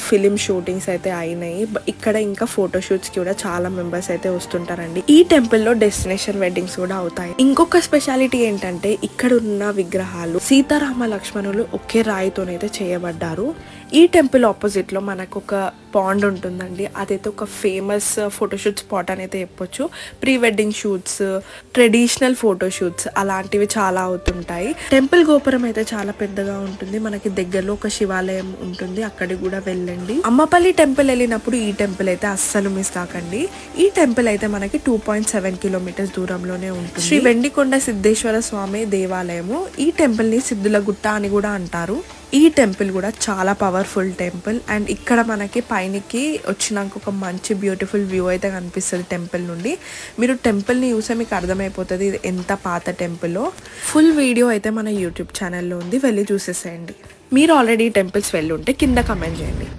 Film shootings అయితే అయినాయి. ఇక్కడ ఇంకా ఫోటోషూట్స్ కూడా చాలా మెంబర్స్ అయితే వస్తుంటారండి. ఈ టెంపుల్ లో డెస్టినేషన్ వెడ్డింగ్స్ కూడా అవుతాయి. ఇంకొక స్పెషాలిటీ ఏంటంటే ఇక్కడ ఉన్న విగ్రహాలు సీతారామ లక్ష్మణులు ఒకే రాయితోనైతే చేయబడ్డారు. ఈ టెంపుల్ ఆపోజిట్ లో మనకు ఒక పాండ్ ఉంటుందండి. అదైతే ఒక ఫేమస్ ఫోటోషూట్ స్పాట్ అని అయితే చెప్పొచ్చు. Pre wedding shoots, traditional photoshoots అలాంటివి చాలా అవుతుంటాయి. టెంపుల్ గోపురం అయితే చాలా పెద్దగా ఉంటుంది. మనకి దగ్గరలో ఒక శివాలయం ఉంటుంది, అక్కడికి కూడా వెళ్ళండి. అమ్మపల్లి టెంపుల్ వెళ్ళినప్పుడు ఈ టెంపుల్ అయితే అస్సలు మిస్ కాకండి. ఈ టెంపుల్ అయితే మనకి 2.7 కిలోమీటర్స్ దూరంలోనే ఉంటుంది. శ్రీ వెండికొండ సిద్ధేశ్వర స్వామి దేవాలయము. ఈ టెంపుల్ ని సిద్ధుల గుట్ట అని కూడా అంటారు. ఈ టెంపుల్ కూడా చాలా పవర్ఫుల్ టెంపుల్. అండ్ ఇక్కడ మనకి పైనకి వచ్చినాక ఒక మంచి బ్యూటిఫుల్ వ్యూ అయితే కనిపిస్తుంది టెంపుల్ నుండి. మీరు టెంపుల్ని చూసే మీకు అర్థమైపోతుంది ఇది ఎంత పాత టెంపుల్లో. ఫుల్ వీడియో అయితే మన యూట్యూబ్ ఛానల్లో ఉంది, వెళ్ళి చూసేసేయండి. మీరు ఆల్రెడీ టెంపుల్స్ వెళ్ళి ఉంటే కింద కమెంట్ చేయండి.